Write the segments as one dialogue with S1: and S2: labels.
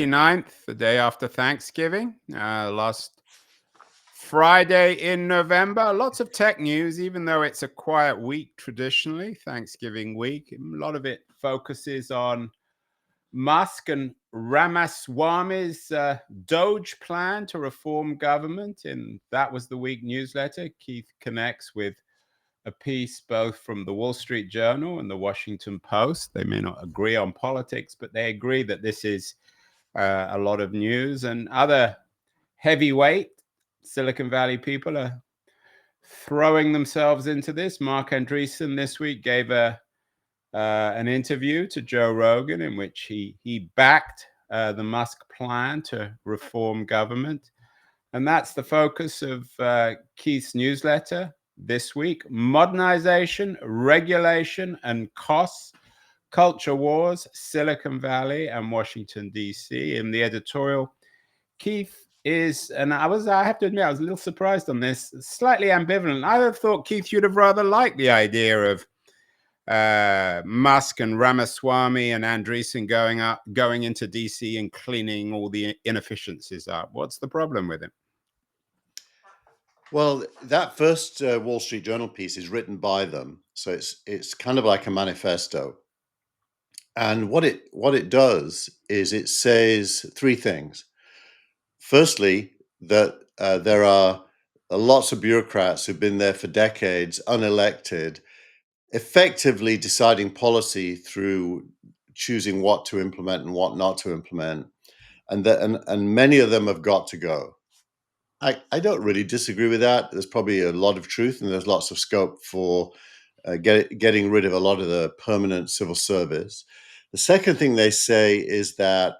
S1: 29th, the day after Thanksgiving, last Friday in November. Lots of tech news, even though it's a quiet week traditionally, Thanksgiving week. A lot of it focuses on Musk and Ramaswamy's Doge plan to reform government. And that was the week newsletter. Keith connects with a piece both from the Wall Street Journal and the Washington Post. They may not agree on politics, but they agree that this is a lot of news. And other heavyweight Silicon Valley people are throwing themselves into this. Mark Andreessen this week gave an interview to Joe Rogan in which he backed the Musk plan to reform government. And that's the focus of Keith's newsletter this week: modernization, regulation, and costs, culture wars, Silicon Valley and Washington, D.C. In the editorial, Keith is, and I have to admit, I was a little surprised on this, slightly ambivalent. I have thought, Keith, you'd have rather liked the idea of Musk and Ramaswamy and Andreessen going into DC and cleaning all the inefficiencies up. What's the problem with it?
S2: Well, that first Wall Street Journal piece is written by them, so it's kind of like a manifesto. And what it does is it says three things. Firstly, that there are lots of bureaucrats who've been there for decades, unelected, effectively deciding policy through choosing what to implement and what not to implement, and many of them have got to go. I don't really disagree with that. There's probably a lot of truth, and there's lots of scope for getting rid of a lot of the permanent civil service. The second thing they say is that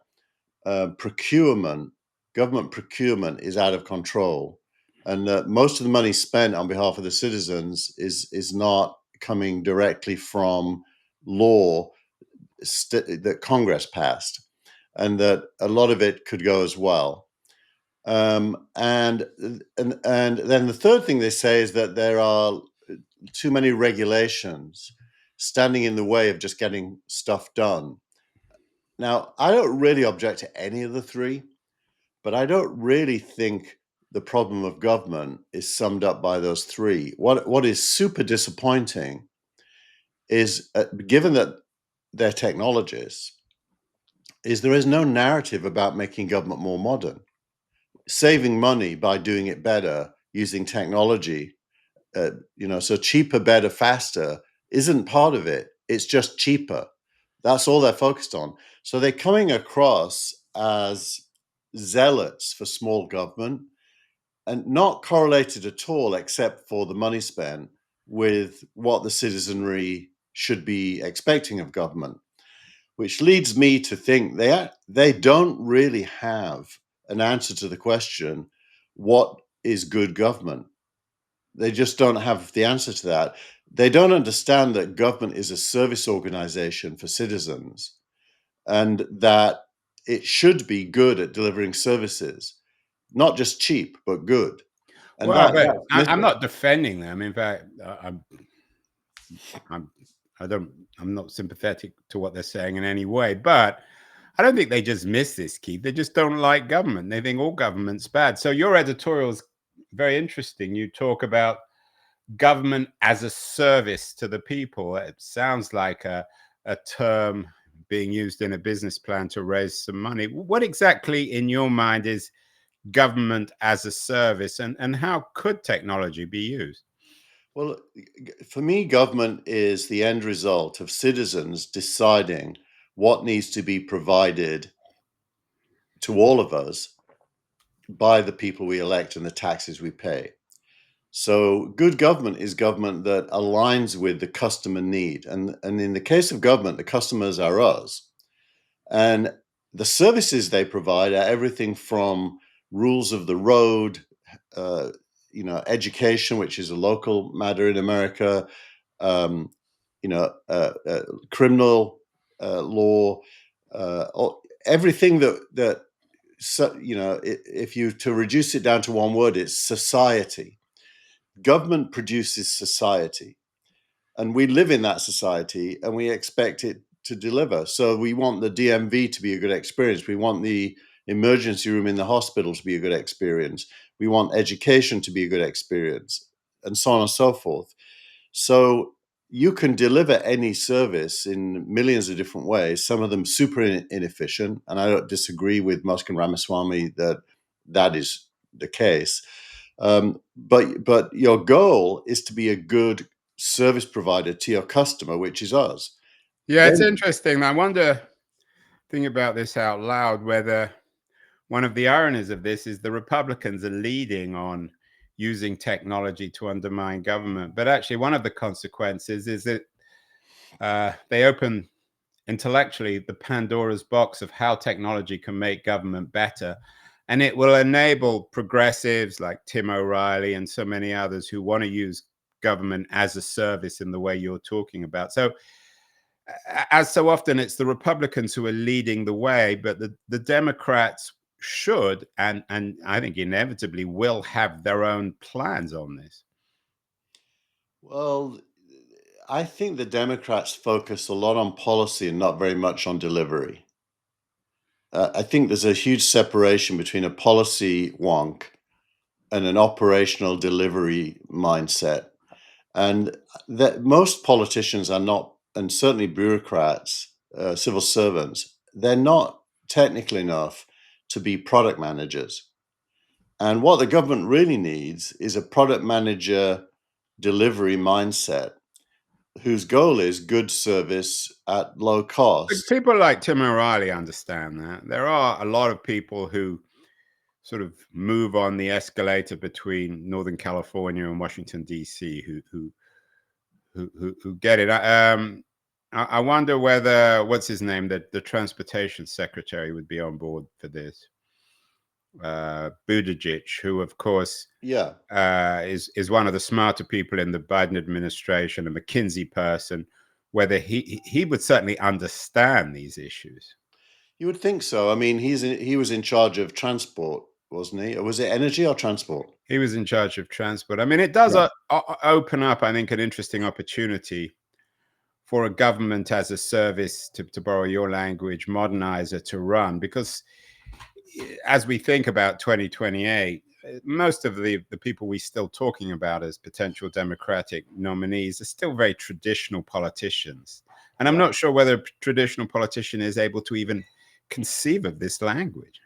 S2: government procurement is out of control, and that most of the money spent on behalf of the citizens is not coming directly from law that Congress passed, and that a lot of it could go as well. And then the third thing they say is that there are too many regulations standing in the way of just getting stuff done. Now, I don't really object to any of the three, but I don't really think the problem of government is summed up by those three. What is super disappointing is, given that they're technologists, is there is no narrative about making government more modern. Saving money by doing it better using technology, so cheaper, better, faster isn't part of it. It's just cheaper. That's all they're focused on. So they're coming across as zealots for small government and not correlated at all, except for the money spent, with what the citizenry should be expecting of government, which leads me to think they don't really have an answer to the question, what is good government? They just don't have the answer to that. They don't understand that government is a service organization for citizens, and that it should be good at delivering services, not just cheap, but good. And
S1: I'm not defending them. In fact, I'm not sympathetic to what they're saying in any way, but I don't think they just miss this, Keith. They just don't like government. They think all government's bad. So your editorial is very interesting. You talk about government as a service to the people. It sounds like a term being used in a business plan to raise some money. What exactly in your mind is government as a service, and how could technology be used?
S2: Well, for me, government is the end result of citizens deciding what needs to be provided to all of us by the people we elect and the taxes we pay. So good government is government that aligns with the customer need. And in the case of government, the customers are us. And the services they provide are everything from rules of the road, education, which is a local matter in America, criminal law, everything that if you to reduce it down to one word, it's society. Government produces society, and we live in that society, and we expect it to deliver. So we want the DMV to be a good experience. We want the emergency room in the hospital to be a good experience. We want education to be a good experience, and so on and so forth. So you can deliver any service in millions of different ways, some of them super inefficient. And I don't disagree with Musk and Ramaswamy that that is the case. But your goal is to be a good service provider to your customer, which is us.
S1: Yeah, it's
S2: Then,
S1: interesting. I wonder, think about this out loud, whether one of the ironies of this is the Republicans are leading on using technology to undermine government. But actually, one of the consequences is that they open intellectually the Pandora's box of how technology can make government better. And it will enable progressives like Tim O'Reilly and so many others who want to use government as a service in the way you're talking about. So, as so often, it's the Republicans who are leading the way, but the Democrats should and I think inevitably will have their own plans on this.
S2: well, I think the Democrats focus a lot on policy and not very much on delivery. I think there's a huge separation between a policy wonk and an operational delivery mindset. And that most politicians are not, and certainly bureaucrats, civil servants, they're not technical enough to be product managers. And what the government really needs is a product manager delivery mindset whose goal is good service at low
S1: But
S2: cost.
S1: people like Tim O'Reilly understand that. There are a lot of people who sort of move on the escalator between Northern California and Washington D.C. who get it. I wonder whether what's his name, the transportation secretary, would be on board for this. Buttigieg, who of course
S2: Yeah,
S1: is one of the smarter people in the Biden administration, a McKinsey person. Whether he would certainly understand these issues.
S2: you would think so. I mean, he was in charge of transport, wasn't he? Or was it energy or transport?
S1: He was in charge of transport. I mean, it does
S2: Yeah.
S1: open up, I think, an interesting opportunity for a government as a service, to borrow your language, modernizer to run. Because as we think about 2028, most of the people we still talking about as potential Democratic nominees are still very traditional politicians. And I'm
S2: Yeah.
S1: not sure whether a traditional politician is able to even conceive of this language.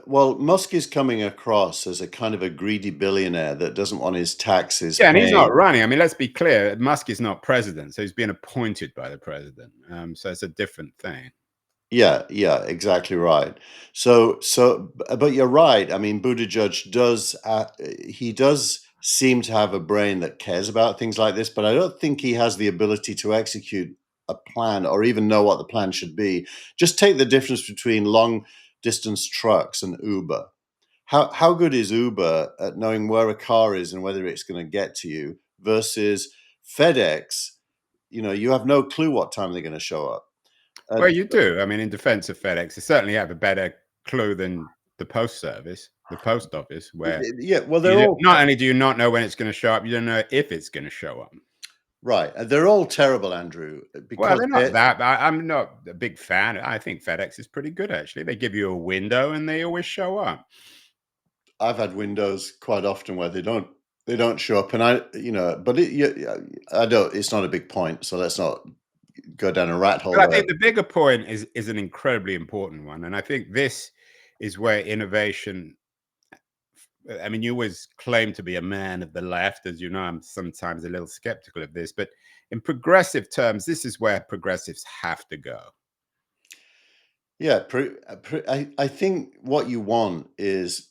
S2: Well, Musk is coming across as a kind of a greedy billionaire that doesn't want his taxes
S1: Yeah, and he's not
S2: paid.
S1: running. I mean, let's be clear. Musk is not president, so he's being appointed by the president. So it's a different thing.
S2: Yeah, yeah, exactly right. But you're right. I mean, Buttigieg does, he does seem to have a brain that cares about things like this, but I don't think he has the ability to execute a plan or even know what the plan should be. Just take the difference between long distance trucks and Uber. How good is Uber at knowing where a car is and whether it's going to get to you versus FedEx? You know, you have no clue what time they're going to show up.
S1: Well,
S2: And
S1: you do. I mean, in defense of FedEx, they certainly have a better clue than the post service, the post office, where
S2: yeah, well,
S1: you
S2: they're all
S1: not only do you not know when it's going to show up, you don't know if it's going to show up.
S2: right. They're all terrible, Andrew,
S1: Well,
S2: because
S1: they're not that. I'm not a big fan. I think FedEx is pretty good, actually. They give you a window and they always show up.
S2: I've had windows quite often where they don't show up, and but I don't. It's not a big point, so let's not go down a rat hole
S1: But I
S2: there.
S1: think the bigger point is an incredibly important one, and I think this is where innovation. I mean, you always claim to be a man of the left, as you know. I'm sometimes a little skeptical of this, but in progressive terms, this is where progressives have to go.
S2: Yeah, I think what you want is,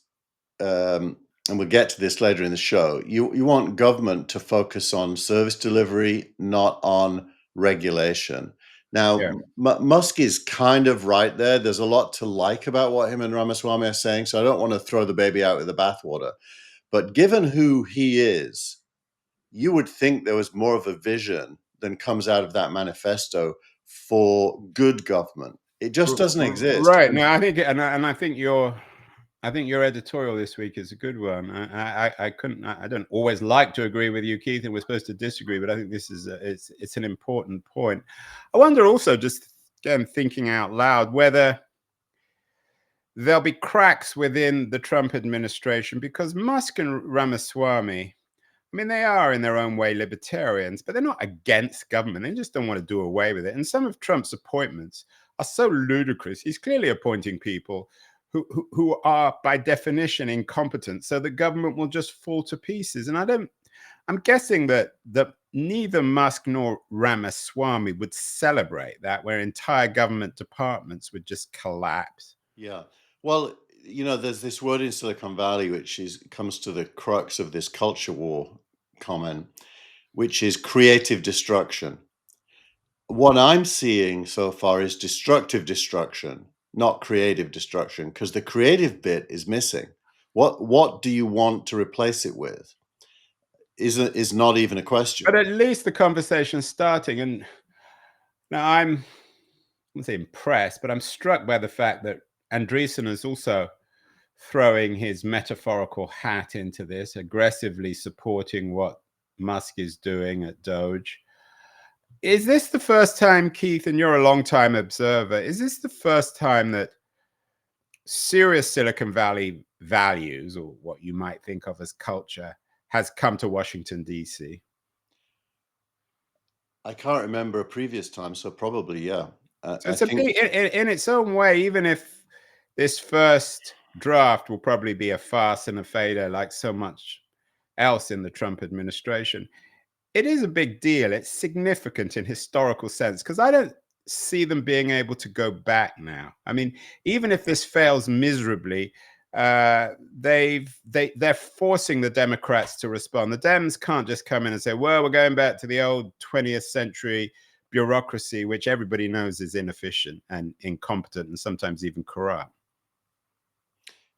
S2: and we'll get to this later in the show. You want government to focus on service delivery, not on regulation. Now,
S1: Yeah.
S2: Musk is kind of right there. There's a lot to like about what him and Ramaswamy are saying, so I don't want to throw the baby out with the bathwater. But given who he is, you would think there was more of a vision than comes out of that manifesto for good government. It just doesn't exist.
S1: Right. No, I think, and I think you're I think your editorial this week is a good one. I couldn't. I don't always like to agree with you, Keith, and we're supposed to disagree. But I think this is it's an important point. I wonder also, just again thinking out loud, whether there'll be cracks within the Trump administration, because Musk and Ramaswamy, I mean, they are in their own way libertarians, but they're not against government. They just don't want to do away with it. And some of Trump's appointments are so ludicrous. He's clearly appointing people who are, by definition, incompetent, so the government will just fall to pieces. And I'm guessing that neither Musk nor Ramaswamy would celebrate that, where entire government departments would just collapse.
S2: Yeah. Well, there's this word in Silicon Valley which comes to the crux of this culture war comment, which is creative destruction. What I'm seeing so far is destructive destruction, not creative destruction, because the creative bit is missing. What do you want to replace it with? Is not even a question.
S1: But at least the conversation's starting. And now I wouldn't say impressed, but I'm struck by the fact that Andreessen is also throwing his metaphorical hat into this, aggressively supporting what Musk is doing at Doge. Is this the first time, Keith, and you're a long-time observer, is this the first time that serious Silicon Valley values, or what you might think of as culture, has come to Washington, D.C.?
S2: I can't remember a previous time, so probably, yeah.
S1: So
S2: I
S1: it's a
S2: think,
S1: big, in its own way, even if this first draft will probably be a farce and a failure like so much else in the Trump administration, it is a big deal. It's significant in historical sense, because I don't see them being able to go back now. I mean, even if this fails miserably, they're forcing the Democrats to respond. The Dems can't just come in and say, "Well, we're going back to the old 20th century bureaucracy," which everybody knows is inefficient and incompetent and sometimes even corrupt.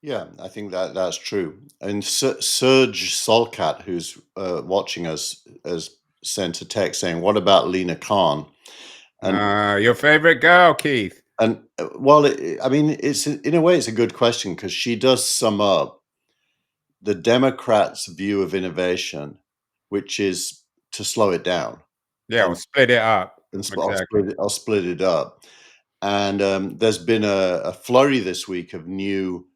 S2: yeah, I think that's true. And Serge Solkat, who's watching us, has sent a text saying, "What about Lena Khan?" And
S1: Your favorite girl, Keith.
S2: well, I mean, it's in a way it's a good question because she does sum up the Democrats' view of innovation, which is to slow it down
S1: Yeah, we'll
S2: and
S1: split it up.
S2: Split
S1: Exactly.
S2: it. I'll split it up. And there's been a flurry this week of new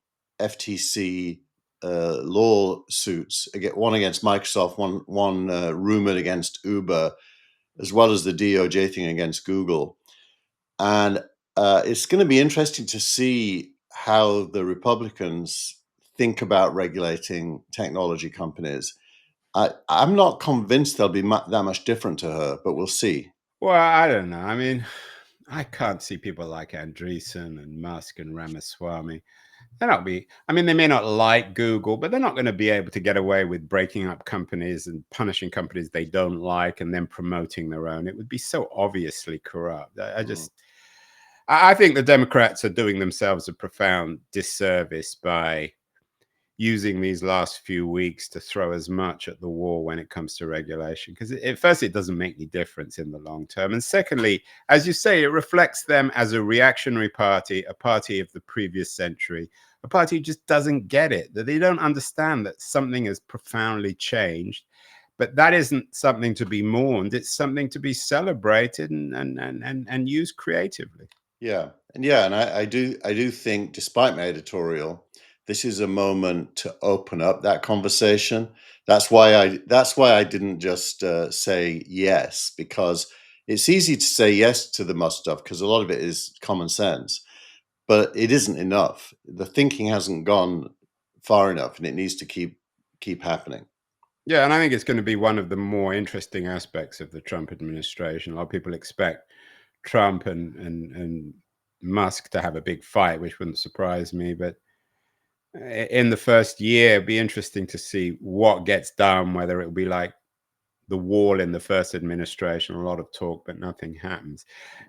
S2: FTC lawsuits, one against Microsoft, one rumored against Uber, as well as the DOJ thing against Google. And it's going to be interesting to see how the Republicans think about regulating technology companies. I'm not convinced they'll be that much different to her, but we'll see.
S1: Well, I don't know. I mean, I can't see people like Andreessen and Musk and Ramaswamy. They're not be. I mean, they may not like Google, but they're not going to be able to get away with breaking up companies and punishing companies they don't like and then promoting their own. It would be so obviously corrupt. I
S2: Mm.
S1: just, I think the Democrats are doing themselves a profound disservice by using these last few weeks to throw as much at the wall when it comes to regulation, because at first it doesn't make any difference in the long term, and secondly, as you say, it reflects them as a reactionary party, a party of the previous century, a party who just doesn't get it, that they don't understand that something has profoundly changed. But that isn't something to be mourned, it's something to be celebrated and used creatively.
S2: Yeah, and I do think, despite my editorial, this is a moment to open up that conversation. That's why I didn't just say yes, because it's easy to say yes to the must stuff because a lot of it is common sense, but it isn't enough. The thinking hasn't gone far enough, and it needs to keep happening.
S1: Yeah, and I think it's going to be one of the more interesting aspects of the Trump administration. A lot of people expect Trump and Musk to have a big fight, which wouldn't surprise me. But in the first year, it'd be interesting to see what gets done, whether it will be like the wall in the first administration, a lot of talk, but nothing happens.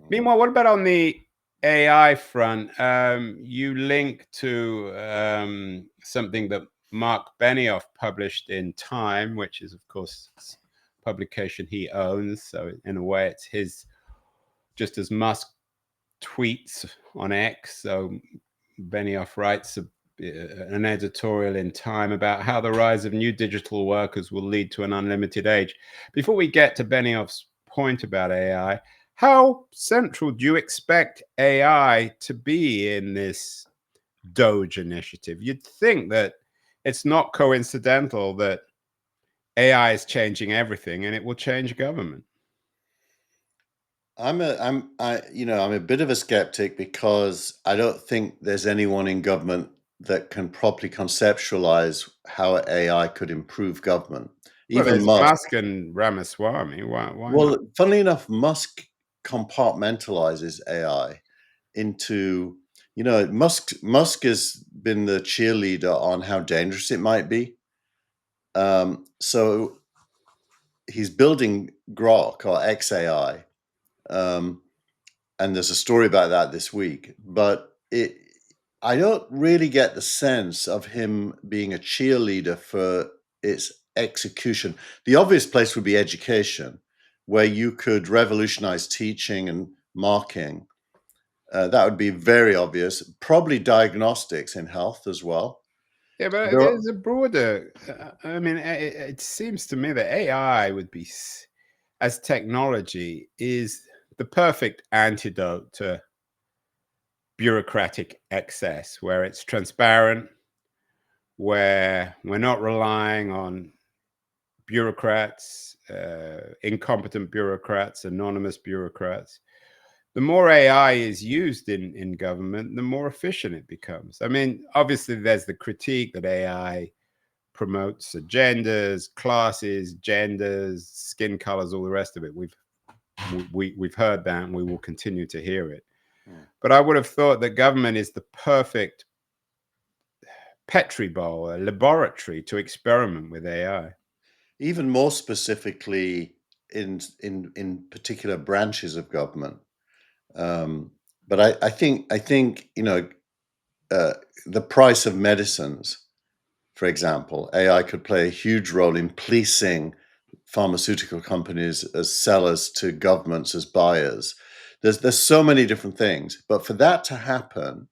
S1: Meanwhile, what about on the AI front? You link to something that Mark Benioff published in Time, which is, of course, publication he owns. So in a way, it's his, just as Musk tweets on X. So Benioff writes an editorial in Time about how the rise of new digital workers will lead to an unlimited age. Before we get to Benioff's point about AI, how central do you expect AI to be in this Doge initiative? You'd think that it's not coincidental that AI is changing everything and it will change government.
S2: I'm a bit of a skeptic because I don't think there's anyone in government that can properly conceptualize how AI could improve government.
S1: Well,
S2: Even
S1: there's
S2: Musk.
S1: Musk and Ramaswamy. Why not?
S2: Well, funnily enough, Musk compartmentalizes AI into, Musk has been the cheerleader on how dangerous it might be. So he's building Grok or XAI. And there's a story about that this week. But I don't really get the sense of him being a cheerleader for its execution. The obvious place would be education, where you could revolutionize teaching and marking. That would be very obvious. Probably diagnostics in health as well.
S1: Yeah, but
S2: There are,
S1: there's a broader. I mean, it seems to me that AI would be, as technology, is the perfect antidote to bureaucratic excess, where it's transparent, where we're not relying on bureaucrats, incompetent bureaucrats, anonymous bureaucrats. The more AI is used in government, the more efficient it becomes. I mean, obviously, there's the critique that AI promotes agendas, classes, genders, skin colors, all the rest of it. We've heard that, and we will continue to hear it.
S2: hmm.
S1: But I would have thought that government is the perfect petri bowl, a laboratory to experiment with AI.
S2: Even more specifically in particular branches of government. But I think the price of medicines, for example, AI could play a huge role in policing pharmaceutical companies as sellers to governments as buyers. There's so many different things, but for that to happen,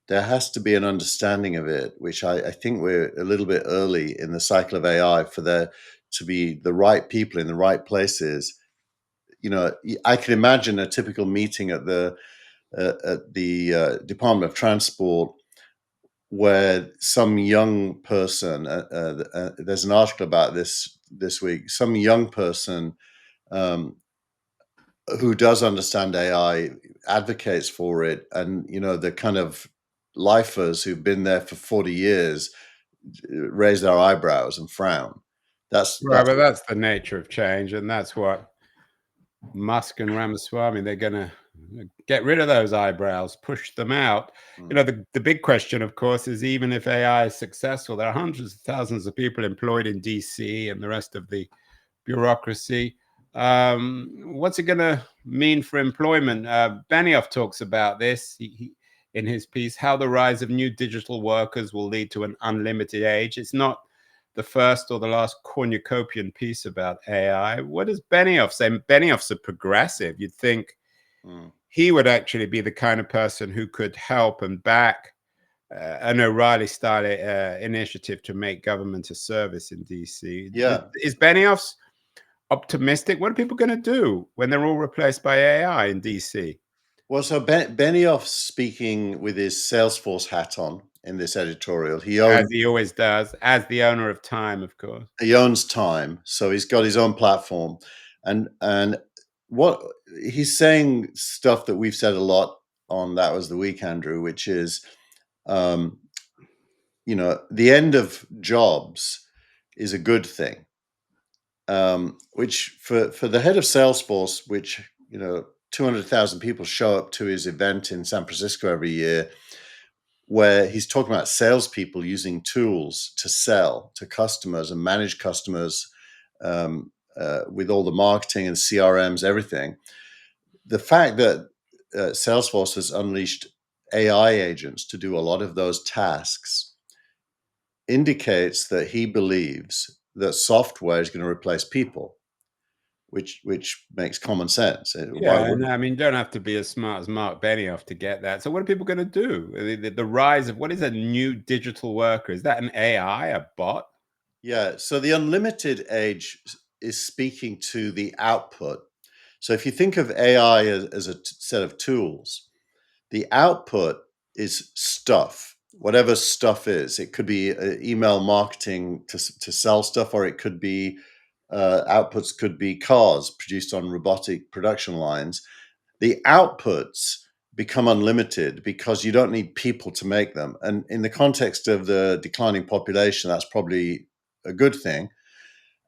S2: there has to be an understanding of it, which I think we're a little bit early in the cycle of AI for there to be the right people in the right places. I can imagine a typical meeting at the Department of Transport where some young person, there's an article about this week, some young person um, who does understand AI advocates for it, and the kind of lifers who've been there for 40 years raise their eyebrows and frown.
S1: Right,
S2: That's
S1: but that's the nature of change, and that's what Musk and Ramaswamy, they're going to get rid of those eyebrows, push them out.
S2: mm,
S1: The big question, of course, is even if AI is successful, there are hundreds of thousands of people employed in DC and the rest of the bureaucracy. What's it going to mean for employment? Benioff talks about this in his piece, how the rise of new digital workers will lead to an unlimited age. It's not the first or the last cornucopian piece about AI. What does Benioff say? Benioff's a progressive. You'd think
S2: mm.
S1: he would actually be the kind of person who could help and back an O'Reilly style initiative to make government a service in DC.
S2: Yeah.
S1: Is Benioff's optimistic? What are people going to do when they're all replaced by AI in DC?
S2: Well, so Benioff's speaking with his Salesforce hat on in this editorial. He
S1: As
S2: owns
S1: he always does, as the owner of Time, of course.
S2: he owns Time, so he's got his own platform, and what he's saying stuff that we've said a lot on That Was the Week, Andrew, which is, um, the end of jobs is a good thing. Which for the head of Salesforce, which 200,000 people show up to his event in San Francisco every year, where he's talking about salespeople using tools to sell to customers and manage customers with all the marketing and CRMs, everything. The fact that Salesforce has unleashed AI agents to do a lot of those tasks indicates that he believes that software is going to replace people. which makes common sense. Why
S1: Yeah, and
S2: wouldn't?
S1: I mean, you don't have to be as smart as Mark Benioff to get that. So what are people going to do? The rise of what is a new digital worker? Is that an AI, a bot?
S2: Yeah. So the unlimited age is speaking to the output. So if you think of AI as a set of tools, the output is stuff, whatever stuff is. It could be email marketing to sell stuff, or it could be outputs could be cars produced on robotic production lines. The outputs become unlimited because you don't need people to make them. And in the context of the declining population, that's probably a good thing.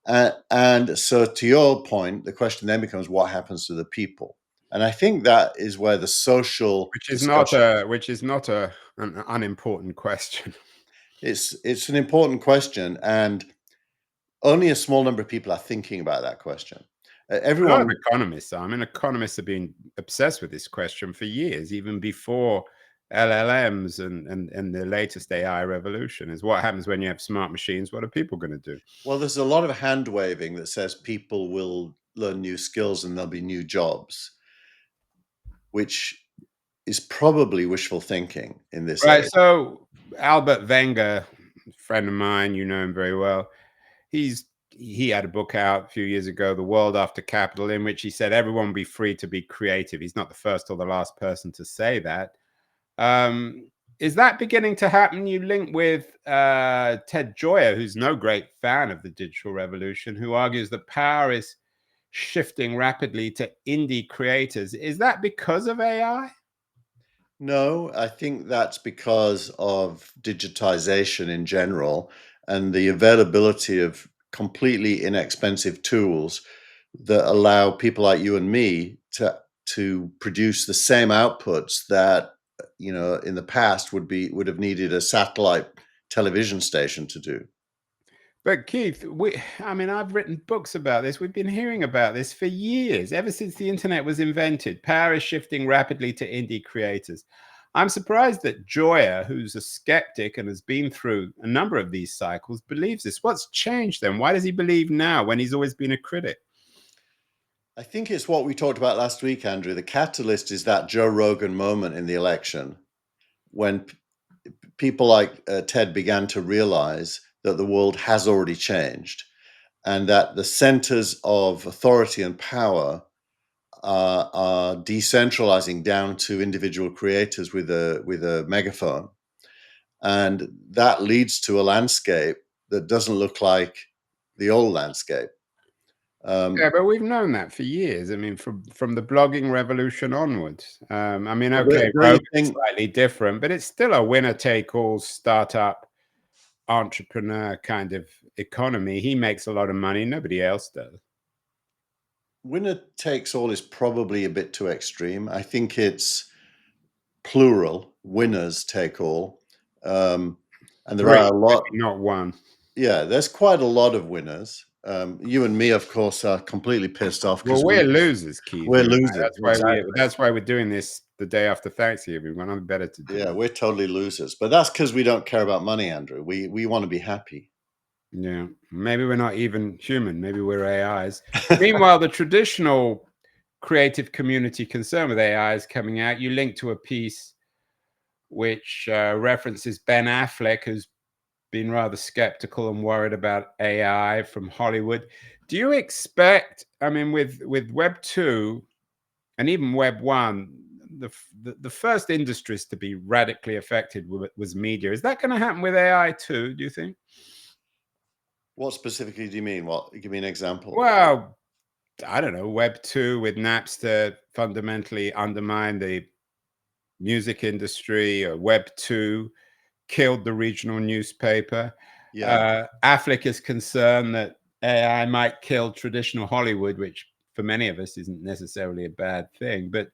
S2: And so, to your point, the question then becomes what happens to the people? And I think that is where the social discussion.
S1: Which is not an unimportant question.
S2: It's an important question, and only a small number of people are thinking about that question.
S1: A lot of
S2: Everyone,
S1: economists are. I mean, economists have been obsessed with this question for years, even before LLMs and the latest AI revolution. Is what happens when you have smart machines? What are people going to do?
S2: well, there's a lot of hand waving that says people will learn new skills and there'll be new jobs, which is probably wishful thinking in this
S1: Right.
S2: age.
S1: So Albert Wenger, friend of mine, you know him very well. He had a book out a few years ago, The World After Capital, in which he said everyone will be free to be creative. He's not the first or the last person to say that. Um, is that beginning to happen? You link with Ted Joyer, who's no great fan of the digital revolution, who argues that power is shifting rapidly to indie creators. Is that because of AI?
S2: No, I think that's because of digitization in general and the availability of completely inexpensive tools that allow people like you and me to produce the same outputs that in the past would have needed a satellite television station to do.
S1: But Keith, I mean, I've written books about this. We've been hearing about this for years, ever since the internet was invented. Power is shifting rapidly to indie creators. I'm surprised that Joya, who's a skeptic and has been through a number of these cycles, believes this. What's changed then? Why does he believe now when he's always been a critic?
S2: I think it's what we talked about last week, Andrew. The catalyst is that Joe Rogan moment in the election when people like Ted began to realize that the world has already changed and that the centers of authority and power are decentralizing down to individual creators with a megaphone, and that leads to a landscape that doesn't look like the old landscape.
S1: Yeah,
S2: Um,
S1: but we've known that for years. I mean, from the blogging revolution onwards. I mean,
S2: but
S1: okay,
S2: don't you
S1: Rogan's
S2: think?
S1: slightly different, but it's still a winner-take-all startup entrepreneur kind of economy. He makes a lot of money. Nobody else does.
S2: Winner takes all is probably a bit too extreme. I think it's plural, winners take all. Um, and there are
S1: Three,
S2: a lot,
S1: maybe not one.
S2: yeah, there's quite a lot of winners. You and me, of course, are completely pissed off
S1: Well,
S2: because
S1: we're losers, Keith.
S2: we're
S1: You and I.
S2: losers. Exactly.
S1: That's why we're doing this the day after Thanksgiving. We've got nothing better to
S2: Yeah,
S1: do.
S2: we're totally losers. But that's because we don't care about money, Andrew. We want to be happy.
S1: Yeah, maybe we're not even human. Maybe we're AIs. Meanwhile, the traditional creative community concerned with AI is coming out. You link to a piece which references Ben Affleck, who's been rather skeptical and worried about AI from Hollywood. Do you expect? I mean, with Web 2 and even Web 1, the first industries to be radically affected was media. Is that going to happen with AI too? Do you think?
S2: What specifically do you mean? What? Give me an example.
S1: Well, I don't know. Web 2 with Napster fundamentally undermined the music industry, or Web 2 killed the regional newspaper.
S2: Yeah,
S1: Affleck is concerned that AI might kill traditional Hollywood, which for many of us isn't necessarily a bad thing. But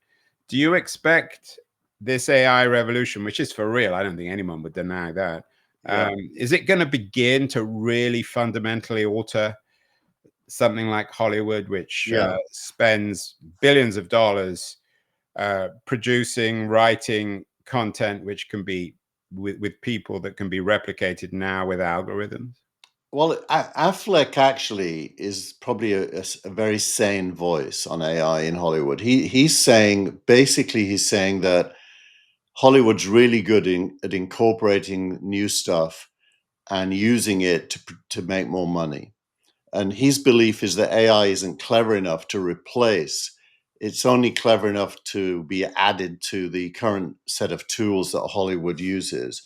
S1: do you expect this AI revolution, which is for real? I don't think anyone would deny that.
S2: yeah,
S1: Is it going to begin to really fundamentally alter something like Hollywood, which
S2: yeah.
S1: spends billions of dollars producing, writing content which can be with people that can be replicated now with algorithms?
S2: Well, Affleck actually is probably a very sane voice on AI in Hollywood. He's saying basically he's saying that Hollywood's really good at incorporating new stuff and using it to make more money. And his belief is that AI isn't clever enough to replace. It's only clever enough to be added to the current set of tools that Hollywood uses.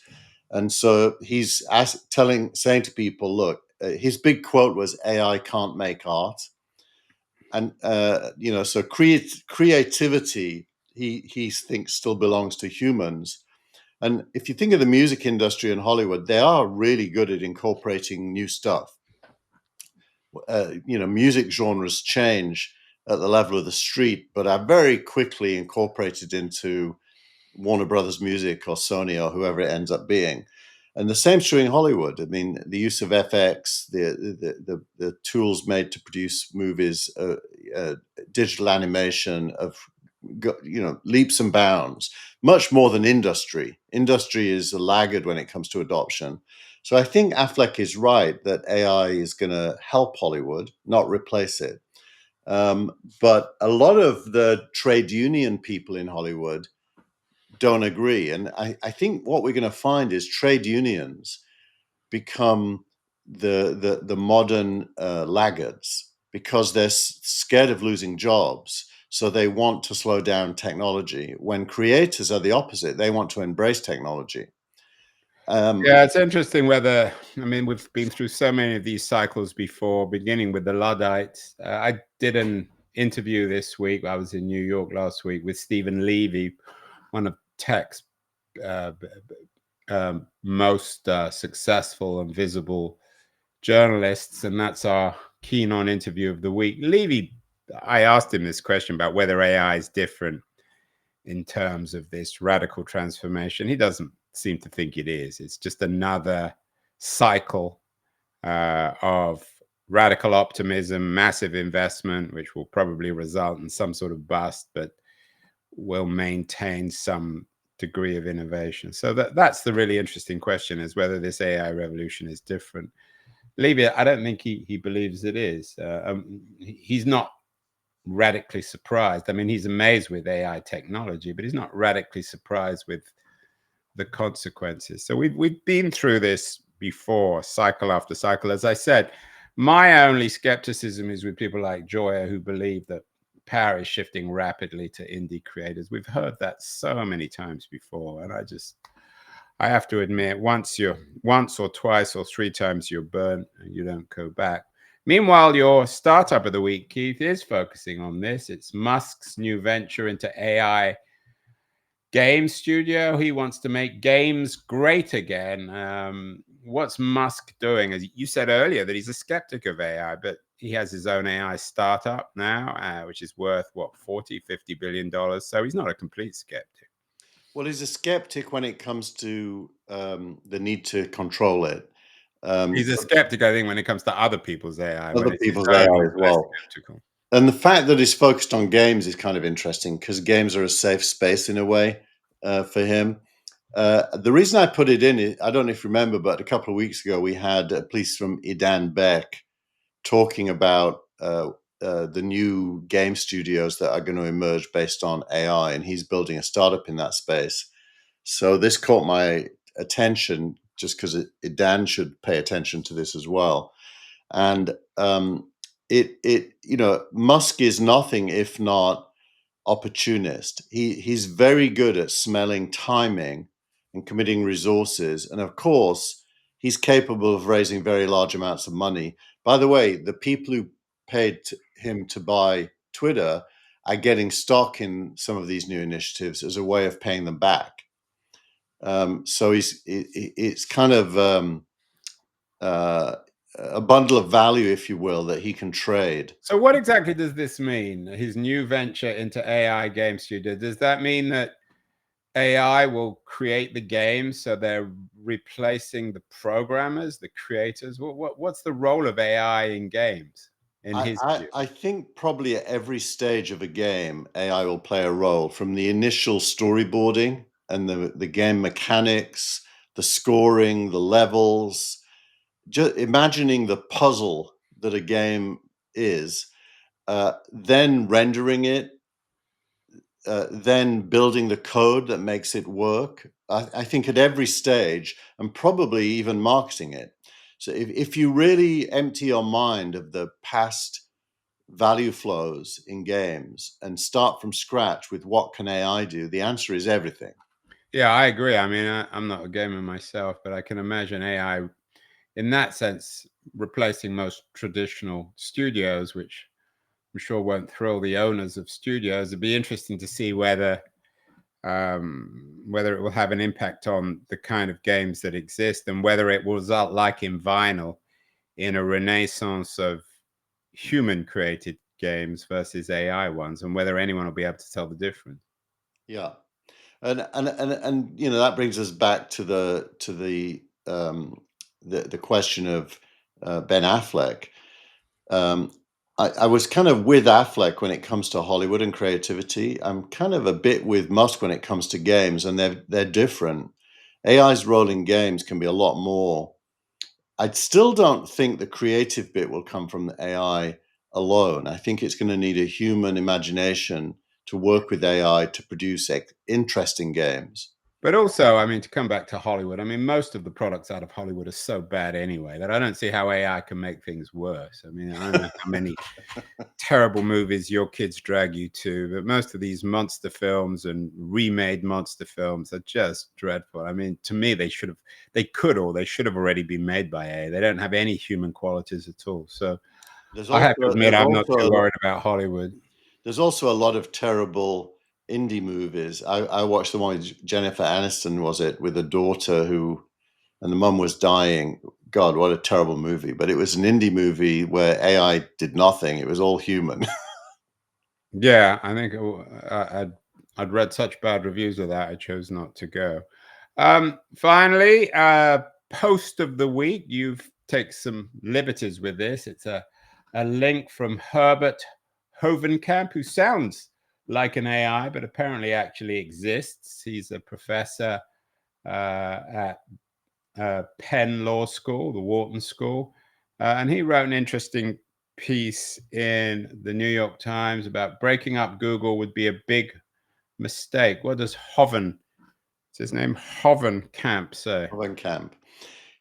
S2: And so he's saying to people, look, his big quote was AI can't make art. And, so creativity, he thinks still belongs to humans. And if you think of the music industry in Hollywood, they are really good at incorporating new stuff. Music genres change at the level of the street, but are very quickly incorporated into Warner Brothers Music or Sony or whoever it ends up being. And the same is true in Hollywood. I mean, the use of FX, the tools made to produce movies, digital animation of leaps and bounds, much more than industry. Industry is a laggard when it comes to adoption. So I think Affleck is right that AI is going to help Hollywood, not replace it. But a lot of the trade union people in Hollywood don't agree. And I think what we're going to find is trade unions become the modern laggards because they're scared of losing jobs. So they want to slow down technology. When creators are the opposite, they want to embrace technology.
S1: Yeah, it's interesting whether, I mean, we've been through so many of these cycles before, beginning with the Luddites. I did an interview this week. I was in New York last week with Stephen Levy, one of tech's most successful and visible journalists, and that's our keen on interview of the week. Levy, I asked him this question about whether AI is different in terms of this radical transformation. He doesn't seem to think it is. It's just another cycle of radical optimism, massive investment, which will probably result in some sort of bust, but will maintain some degree of innovation. So that's the really interesting question, is whether this AI revolution is different. Levy, I don't think he believes it is. He's not radically surprised. I mean, he's amazed with AI technology, but he's not radically surprised with the consequences. So we've been through this before, cycle after cycle. As I said, my only skepticism is with people like Joya, who believe that power is shifting rapidly to indie creators. We've heard that so many times before, and I have to admit, once or twice or three times you're burnt, you don't go back. Meanwhile, your startup of the week, Keith, is focusing on this. It's Musk's new venture into AI game studio. He wants to make games great again. What's Musk doing? As you said earlier, that he's a skeptic of AI, but he has his own AI startup now, which is worth what, $40-50 billion. So he's not a complete skeptic.
S2: Well, he's a skeptic when it comes to the need to control it.
S1: He's a skeptic, I think, when it comes to other people's AI. When
S2: Other
S1: it's his
S2: people's
S1: own,
S2: AI
S1: he's
S2: as
S1: less
S2: well.
S1: skeptical.
S2: And the fact that he's focused on games is kind of interesting because games are a safe space in a way for him. The reason I put it in, I don't know if you remember, but a couple of weeks ago we had a piece from Idan Beck talking about the new game studios that are going to emerge based on AI, and he's building a startup in that space. So this caught my attention just because Idan should pay attention to this as well. And Musk is nothing if not opportunist. He's very good at smelling timing and committing resources, and of course, he's capable of raising very large amounts of money. By the way, the people who paid him to buy Twitter are getting stock in some of these new initiatives as a way of paying them back. So it's kind of a bundle of value, if you will, that he can trade.
S1: So what exactly does this mean? His new venture into AI game studio. Does that mean that AI will create the games, so they're replacing the programmers, the creators? What's the role of AI in games, in
S2: I,
S1: his
S2: I,
S1: view?
S2: I think probably at every stage of a game, AI will play a role from the initial storyboarding and the game mechanics, the scoring, the levels, just imagining the puzzle that a game is, then rendering it, then building the code that makes it work. I think at every stage, and probably even marketing it. So if you really empty your mind of the past value flows in games and start from scratch with what can AI do, the answer is everything.
S1: Yeah, I agree. I mean, I'm not a gamer myself, but I can imagine AI in that sense replacing most traditional studios, which I'm sure won't thrill the owners of studios. It'd be interesting to see whether it will have an impact on the kind of games that exist, and whether it will result, like in vinyl, in a renaissance of human created games versus AI ones, and whether anyone will be able to tell the difference.
S2: Yeah. And you know, that brings us back to the question of Ben Affleck. Um, I was kind of with Affleck when it comes to Hollywood and creativity. I'm kind of a bit with Musk when it comes to games, and they're different. AI's role in games can be a lot more. I still don't think the creative bit will come from the AI alone. I think it's going to need a human imagination to work with AI to produce interesting games.
S1: But also, I mean, to come back to Hollywood, I mean, most of the products out of Hollywood are so bad anyway that I don't see how AI can make things worse. I mean, I don't know how many terrible movies your kids drag you to, but most of these monster films and remade monster films are just dreadful. I mean, to me, they should have already been made by AI. They don't have any human qualities at all. So
S2: There's
S1: I have to
S2: also
S1: admit,
S2: there's
S1: I'm not
S2: also
S1: too
S2: a lot,
S1: worried about Hollywood.
S2: there's also a lot of terrible indie movies. I watched the one with Jennifer Aniston, was it, with a daughter who, and the mum was dying. God, what a terrible movie! But it was an indie movie where AI did nothing; it was all human.
S1: Yeah, I think I'd read such bad reviews of that, I chose not to go. Finally, post of the week. You've taken some liberties with this. It's a link from Herbert Hovenkamp, who sounds like an AI, but apparently actually exists. He's a professor at Penn Law School, the Wharton School, and he wrote an interesting piece in the New York Times about breaking up Google would be a big mistake. What does it's his name, Hoven Camp, say?
S2: Van Camp.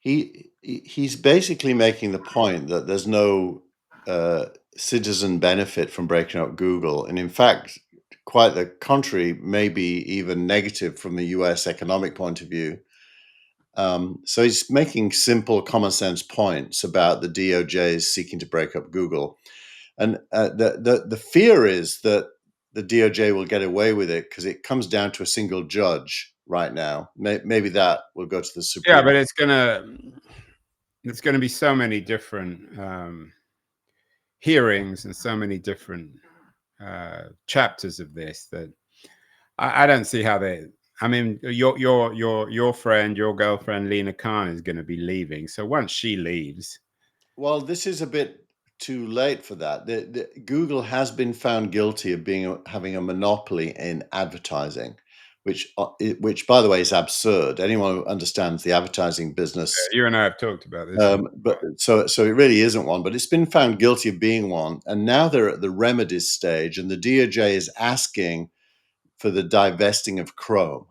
S2: He's basically making the point that there's no uh, citizen benefit from breaking up Google, and in fact, quite the contrary, maybe even negative from the U.S. economic point of view. So he's making simple, common sense points about the DOJ's seeking to break up Google, and the fear is that the DOJ will get away with it because it comes down to a single judge right now. Maybe that will go to the
S1: Yeah,
S2: Supreme.
S1: but it's gonna be so many different hearings and so many different chapters of this that I don't see how they. I mean, your friend, your girlfriend Lena Khan is going to be leaving. So once she leaves,
S2: Well, this is a bit too late for that. Google has been found guilty of having a monopoly in advertising, which, by the way, is absurd. Anyone who understands the advertising business,
S1: you and I have talked about this.
S2: but so it really isn't one. But it's been found guilty of being one, and now they're at the remedies stage, and the DOJ is asking for the divesting of Chrome.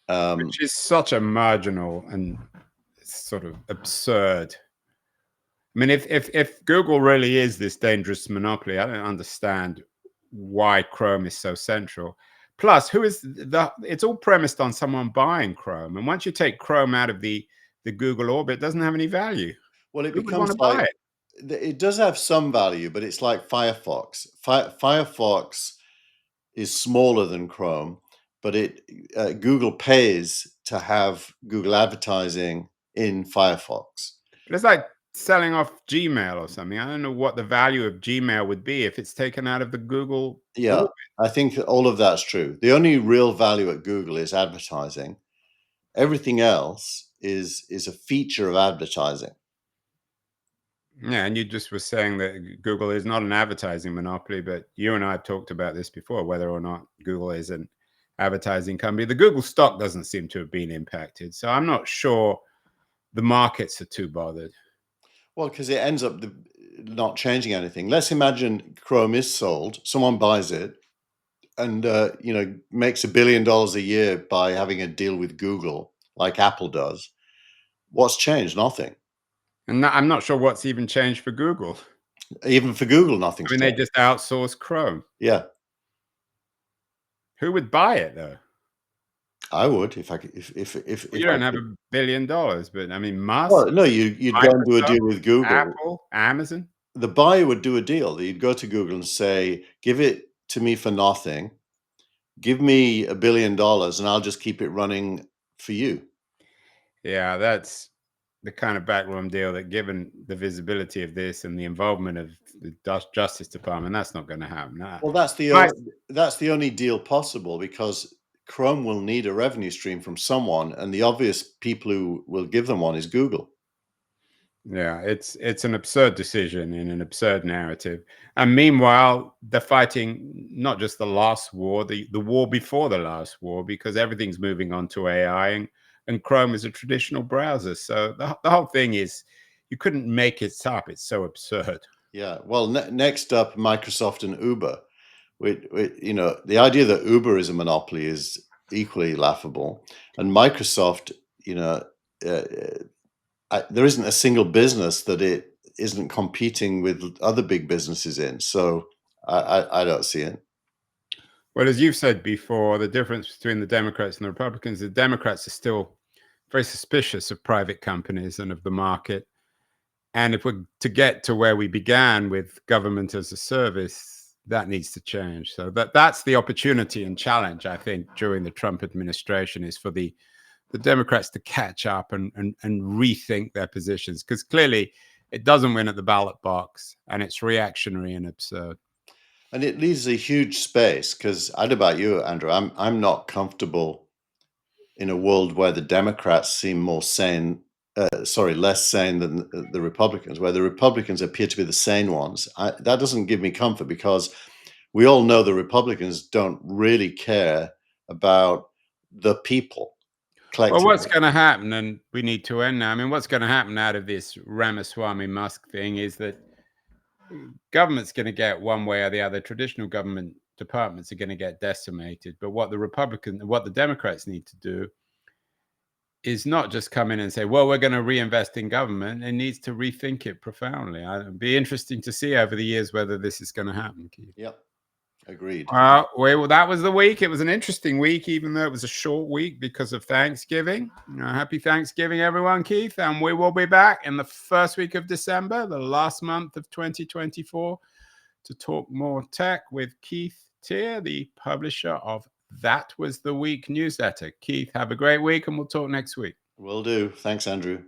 S1: Which is such a marginal and sort of absurd. I mean, if Google really is this dangerous monopoly, I don't understand why Chrome is so central. Plus, who is the? It's all premised on someone buying Chrome, and once you take Chrome out of the Google orbit, it doesn't have any value.
S2: Well, it
S1: Who would want
S2: becomes
S1: to buy
S2: like
S1: it?
S2: it does have some value, but it's like Firefox. Firefox is smaller than Chrome, but Google pays to have Google advertising in Firefox.
S1: But it's like selling off Gmail or something. I don't know what the value of Gmail would be if it's taken out of the Google
S2: Yeah,
S1: orbit.
S2: I think all of that's true. The only real value at Google is advertising. Everything else is a feature of advertising.
S1: Yeah, and you just were saying that Google is not an advertising monopoly, but you and I have talked about this before, whether or not Google is an advertising company. The Google stock doesn't seem to have been impacted, so I'm not sure the markets are too bothered.
S2: Well, because it ends up not changing anything. Let's imagine Chrome is sold, someone buys it, and makes $1 billion a year by having a deal with Google, like Apple does. What's changed? Nothing.
S1: And I'm not sure what's even changed for Google.
S2: Even for Google,
S1: I
S2: nothing's
S1: mean, they
S2: changed.
S1: just outsource Chrome.
S2: Yeah,
S1: Who would buy it though?
S2: I would if I could,
S1: Well, you
S2: if I
S1: don't have
S2: could.
S1: $1 billion, but I mean, Musk,
S2: Well, no, you'd go and do a
S1: Microsoft,
S2: deal with Google.
S1: Apple, Amazon.
S2: The buyer would do a deal. You'd go to Google and say, "Give it to me for nothing. Give me $1 billion, and I'll just keep it running for you."
S1: Yeah, that's the kind of backroom deal that, given the visibility of this and the involvement of the Justice Department, that's not going to happen.
S2: Well,
S1: Might
S2: that's the only deal possible because Chrome will need a revenue stream from someone, and the obvious people who will give them one is Google.
S1: Yeah, it's an absurd decision in an absurd narrative. And meanwhile, they're fighting not just the last war, the war before the last war, because everything's moving on to AI, and Chrome is a traditional browser. So the whole thing is, you couldn't make it up. It's so absurd.
S2: Yeah. Well, next up, Microsoft and Uber. The idea that Uber is a monopoly is equally laughable, and Microsoft, uh, there isn't a single business that it isn't competing with other big businesses in. So I don't see it.
S1: Well, as you've said before, the difference between the Democrats and the Republicans, the Democrats are still very suspicious of private companies and of the market. And if we're to get to where we began with government as a service, that needs to change. So that's the opportunity and challenge, I think, during the Trump administration, is for the Democrats to catch up and rethink their positions, because clearly it doesn't win at the ballot box and it's reactionary and absurd.
S2: And it leaves a huge space because I don't know about you, Andrew. I'm not comfortable in a world where the Democrats seem more sane, less sane than the Republicans, where the Republicans appear to be the sane ones. That doesn't give me comfort because we all know the Republicans don't really care about the people
S1: Well, what's
S2: collectively.
S1: going to happen, and we need to end now. I mean, what's going to happen out of this Ramaswamy Musk thing is that government's going to get one way or the other. Traditional government departments are going to get decimated. But what the Democrats need to do is not just come in and say, well, we're going to reinvest in government. It needs to rethink it profoundly. It'd be interesting to see over the years whether this is going to happen, Keith.
S2: Yep, agreed.
S1: Well, that was the week. It was an interesting week, even though it was a short week because of Thanksgiving. Happy Thanksgiving, everyone, Keith. And we will be back in the first week of December, the last month of 2024, to talk more tech with Keith Tier, the publisher of That Was the Week newsletter. Keith, have a great week, and we'll talk next week.
S2: Will do. Thanks, Andrew.